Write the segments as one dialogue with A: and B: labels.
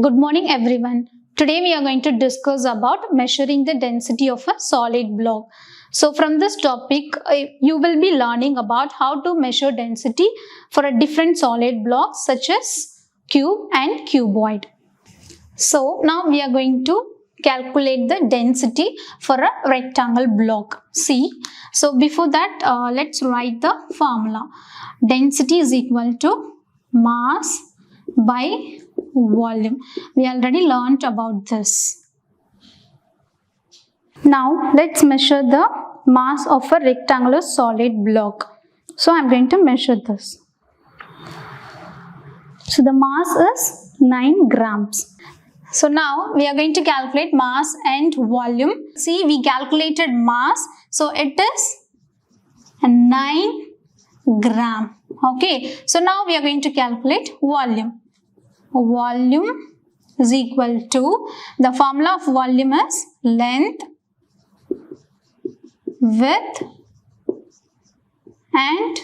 A: Good morning everyone. Today we are going to discuss about measuring the density of a solid block. So from this topic you will be learning about how to measure density for a different solid blocks such as cube and cuboid. So now we are going to calculate the density for a rectangle block C. So before that let's write the formula. Density is equal to mass by volume. We already learnt about this. Now let's measure the mass of a rectangular solid block. So I'm going to measure this. So the mass is 9 grams. So now we are going to calculate mass and volume. See, we calculated mass. So it is 9 gram. Okay. So now we are going to calculate volume. Volume is equal to, the formula of volume is length, width and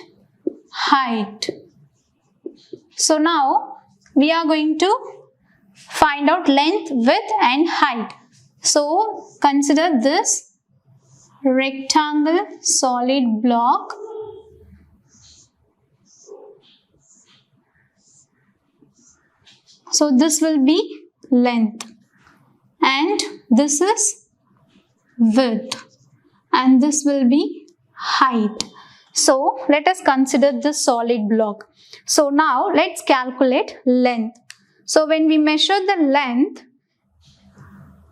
A: height. So now we are going to find out length, width and height. So consider this rectangle solid block. So this will be length and this is width and this will be height. So let us consider this solid block. So now let's calculate length. So when we measure the length,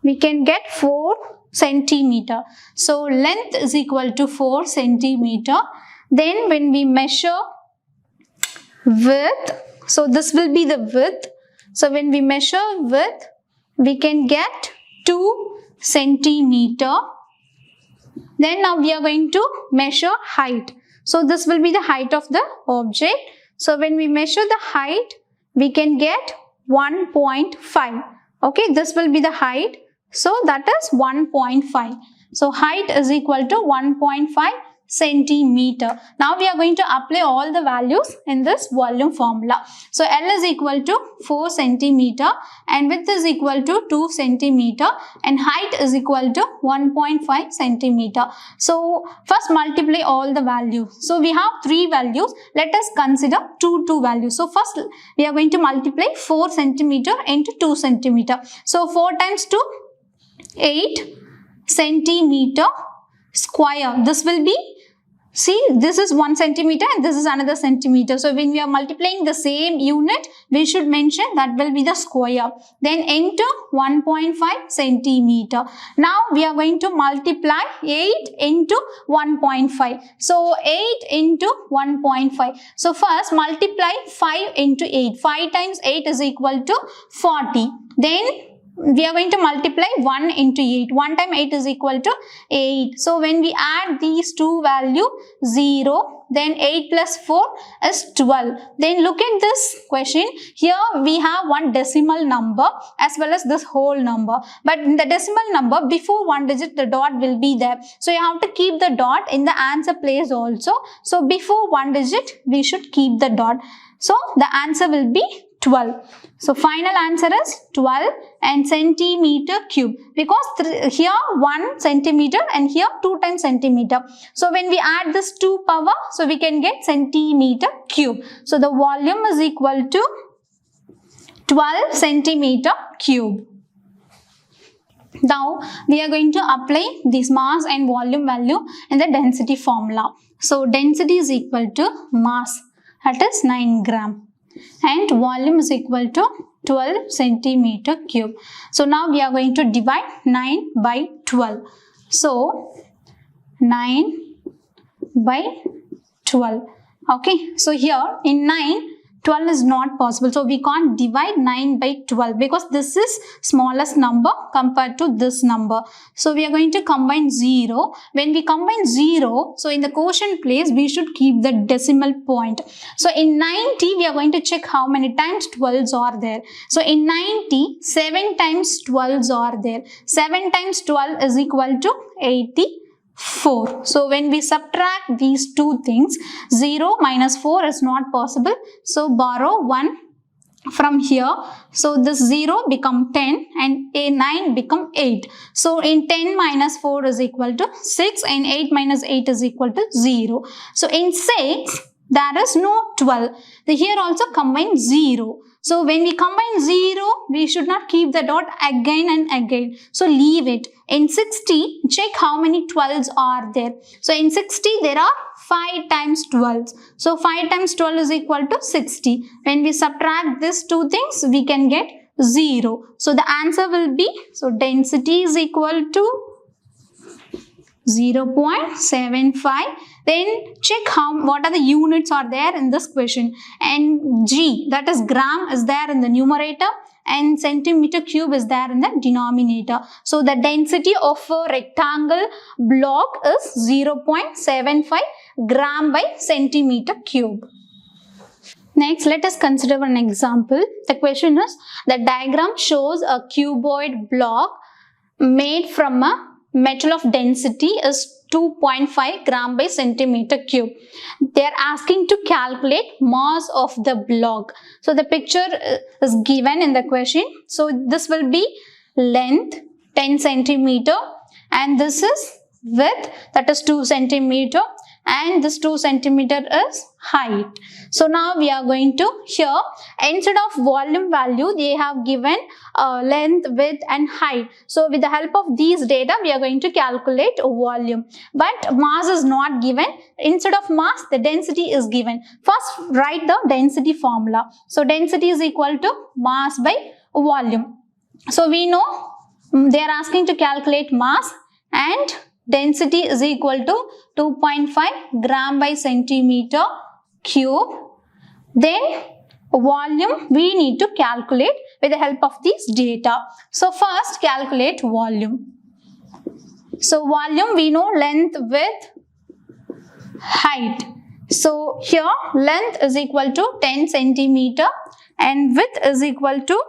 A: we can get 4 centimeter. So length is equal to 4 centimeter. Then when we measure width, so this will be the width. So when we measure width, we can get 2 centimeter. Then now we are going to measure height. So this will be the height of the object. So when we measure the height, we can get 1.5. Okay, this will be the height. So that is 1.5. So height is equal to 1.5 centimeter. Now we are going to apply all the values in this volume formula. So L is equal to 4 centimeter and width is equal to 2 centimeter and height is equal to 1.5 centimeter. So first multiply all the values. So we have 3 values. Let us consider two values. So first we are going to multiply 4 centimeter into 2 centimeter. So 4 times 2, 8 centimeter square. This will be, see, this is 1 centimeter and this is another centimeter. So when we are multiplying the same unit, we should mention that will be the square. Then into 1.5 centimeter. Now we are going to multiply 8 into 1.5. So 8 into 1.5. So first multiply 5 into 8. 5 times 8 is equal to 40. Then we are going to multiply 1 into 8. 1 times 8 is equal to 8. So when we add these two values, 0, then 8 plus 4 is 12. Then look at this question. Here we have one decimal number as well as this whole number. But in the decimal number, before one digit, the dot will be there. So you have to keep the dot in the answer place also. So before one digit, we should keep the dot. So the answer will be 12. So final answer is 12 and centimeter cube, because here 1 centimeter and here 2 times centimeter. So when we add this 2 power, so we can get centimeter cube. So the volume is equal to 12 centimeter cube. Now we are going to apply this mass and volume value in the density formula. So density is equal to mass, that is 9 gram. And volume is equal to 12 centimeter cube. So now we are going to divide 9 by 12. So 9 by 12. Okay. So here in 9, 12 is not possible. So we can't divide 9 by 12 because this is smallest number compared to this number. So we are going to combine 0. When we combine 0, so in the quotient place, we should keep the decimal point. So in 90, we are going to check how many times 12s are there. So in 90, 7 times 12s are there. 7 times 12 is equal to 80. 4. So when we subtract these two things, 0 minus 4 is not possible. So borrow 1 from here. So this 0 become 10 and a 9 become 8. So in 10 minus 4 is equal to 6 and 8 minus 8 is equal to 0. So in 6 there is no 12. Here also combine 0. So when we combine 0, we should not keep the dot again and again. So leave it. In 60, check how many 12s are there. So in 60, there are 5 times 12. So 5 times 12 is equal to 60. When we subtract these two things, we can get 0. So the answer will be, so density is equal to 0.75. Then check what are the units are there in this question, and G, that is gram, is there in the numerator and centimeter cube is there in the denominator. So the density of a rectangle block is 0.75 gram by centimeter cube. Next, let us consider an example. The question is, the diagram shows a cuboid block made from a metal of density is 2.5 gram by centimeter cube. They are asking to calculate mass of the block. So the picture is given in the question. So this will be length 10 centimeter and this is width, that is 2 centimeter, and this 2 centimeter is height. So now we are going to, here instead of volume value they have given length, width and height. So with the help of these data we are going to calculate volume, but mass is not given. Instead of mass, the density is given. First write the density formula. So density is equal to mass by volume. So we know they are asking to calculate mass, and density is equal to 2.5 gram by centimeter cube. Then volume we need to calculate with the help of these data. So first calculate volume. So volume we know length, width, height. So here length is equal to 10 centimeter and width is equal to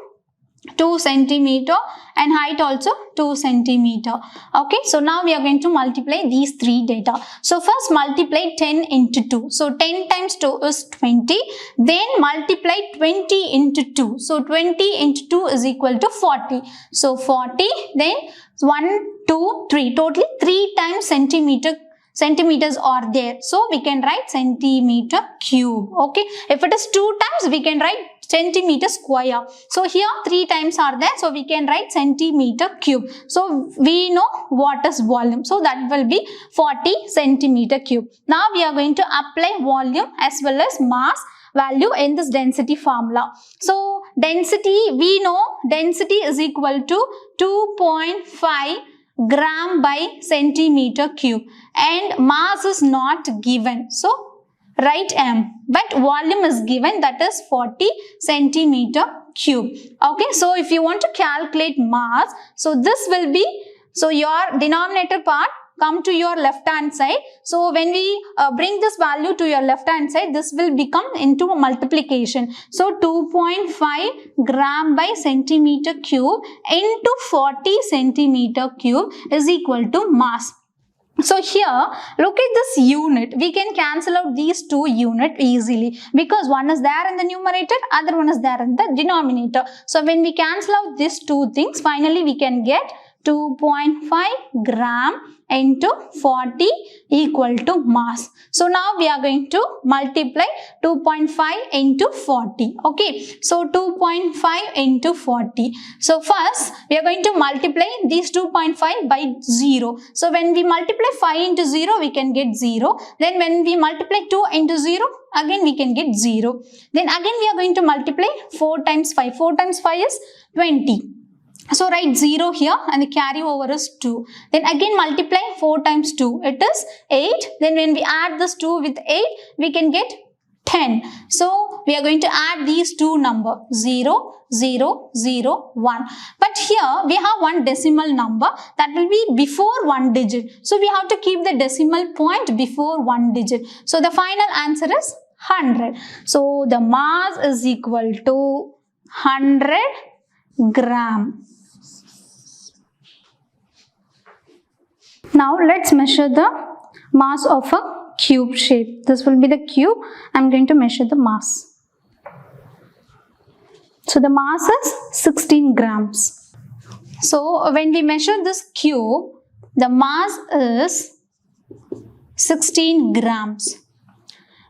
A: 2 centimeter and height also 2 centimeter. Okay, so now we are going to multiply these three data. So first multiply 10 into 2. So 10 times 2 is 20. Then multiply 20 into 2. So 20 into 2 is equal to 40. So 40, then 1, 2, 3. Totally 3 times centimeters are there. So we can write centimeter cube. Okay, if it is 2 times we can write centimeter square. So here 3 times are there, so we can write centimeter cube. So we know what is volume, so that will be 40 centimeter cube. Now we are going to apply volume as well as mass value in this density formula. So density, we know density is equal to 2.5 gram by centimeter cube, and mass is not given, so write M, but volume is given, that is 40 centimeter cube. Okay, so if you want to calculate mass, so this will be, so your denominator part come to your left hand side. So when we bring this value to your left hand side, this will become into a multiplication. So 2.5 gram by centimeter cube into 40 centimeter cube is equal to mass. So here, look at this unit. We can cancel out these two units easily because one is there in the numerator, other one is there in the denominator. So when we cancel out these two things, finally we can get 2.5 gram into 40 equal to mass. So now we are going to multiply 2.5 into 40. Okay, so 2.5 into 40. So first we are going to multiply these 2.5 by 0. So when we multiply 5 into 0, we can get 0. Then when we multiply 2 into 0, again we can get 0. Then again we are going to multiply 4 times 5. 4 times 5 is 20. So write 0 here and the carry over is 2. Then again multiply 4 times 2. It is 8. Then when we add this 2 with 8, we can get 10. So we are going to add these two numbers 0, 0, 0, 1. But here we have one decimal number that will be before one digit. So we have to keep the decimal point before one digit. So the final answer is 100. So the mass is equal to 100 gram. Now let's measure the mass of a cube shape. This will be the cube. I'm going to measure the mass. So the mass is 16 grams. So when we measure this cube, the mass is 16 grams.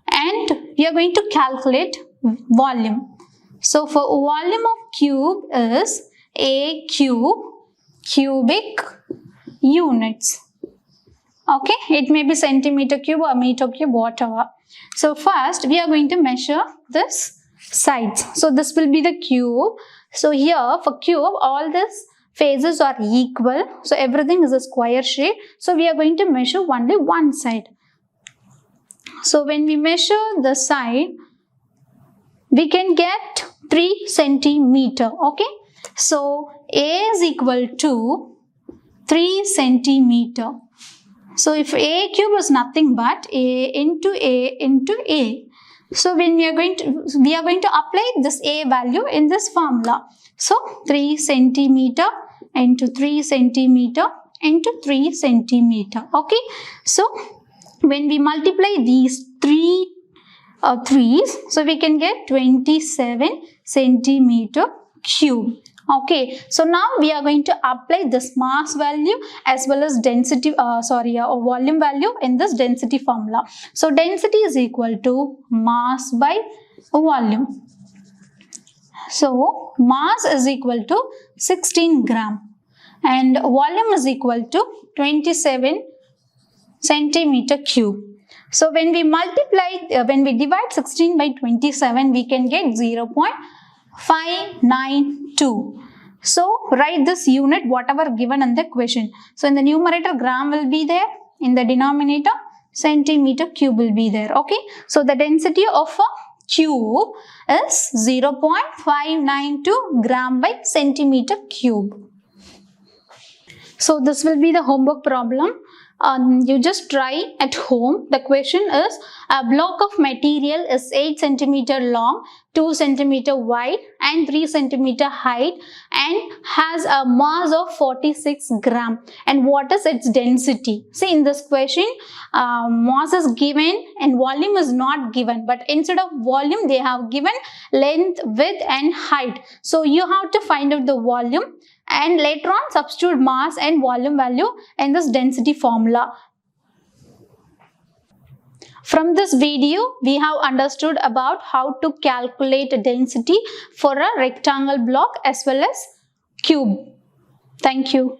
A: And we are going to calculate volume. So for volume of cube is a cube, cubic units. Okay, it may be centimeter cube or meter cube, whatever. So first we are going to measure this sides. So this will be the cube. So here for cube, all these faces are equal. So everything is a square shape. So we are going to measure only one side. So when we measure the side, we can get 3 centimeter. Okay. So A is equal to 3 centimeter. So if A cube is nothing but A into A into A. So when we are going to apply this A value in this formula. So 3 centimeter into 3 centimeter into 3 centimeter. Okay. So when we multiply these three threes, so we can get 27 centimeter cube. Okay, so now we are going to apply this mass value as well as density, volume value in this density formula. So density is equal to mass by volume. So mass is equal to 16 gram and volume is equal to 27 centimeter cube. So when we divide 16 by 27, we can get 0.592. So write this unit whatever given in the question. So in the numerator gram will be there, in the denominator centimeter cube will be there. Okay. So the density of a cube is 0.592 gram by centimeter cube. So this will be the homework problem. You just try at home. The question is, a block of material is 8 centimeter long, 2 centimeter wide and 3 centimeter height and has a mass of 46 gram. And what is its density? See, in this question, mass is given and volume is not given. But instead of volume, they have given length, width and height. So you have to find out the volume and later on substitute mass and volume value in this density formula. From this video, we have understood about how to calculate density for a rectangle block as well as cube. Thank you.